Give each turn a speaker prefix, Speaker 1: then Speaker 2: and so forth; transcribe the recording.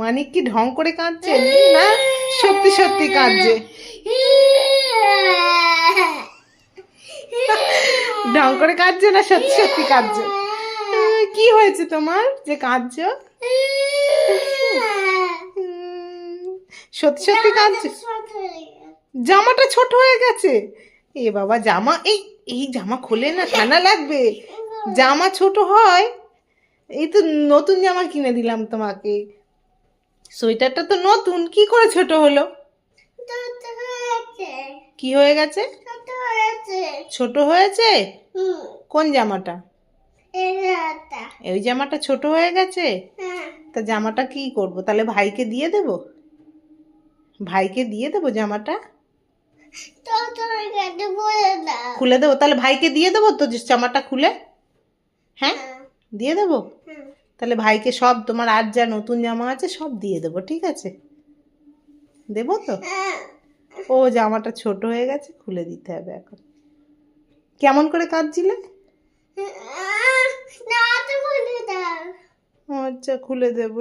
Speaker 1: মানিক কি ঢং করে কাঁদছে না সত্যি সত্যি কাঁদছে? ঢং করে কাঁদছে না সত্যি সত্যি কাঁদছে? কি হয়েছে তোমার যে কাঁদছো? সত্যি সত্যি কাঁদছে? জামাটা ছোট হয়ে গেছে? এ বাবা, জামা এই এই জামা খুলে না, ঠান্ডা লাগবে। জামা ছোট হয়? এই তো নতুন জামা কিনে দিলাম তোমাকে। সোয়েটারটা তো নতুন, কি করে ছোট হলো? কি হয়ে গেছে? ছোট হয়েছে? কোন জামাটা? এই জামাটা ছোট হয়ে গেছে? তা জামাটা কি করব তাহলে? ভাইকে দিয়ে দেব? ভাইকে দিয়ে দেবো জামাটা? খুলে দেবো তাহলে? ভাইকে দিয়ে দেবো তো জামাটা খুলে? হ্যাঁ, দিয়ে দেবো। তাহলে ভাইকে সব তোমার আর যা নতুন জামা আছে সব দিয়ে দেবো, ঠিক আছে? দেবো তো? ও জামাটা ছোট হয়ে গেছে, খুলে দিতে হবে এখন। কেমন করে কাঁদছিলে? আচ্ছা, খুলে দেবো।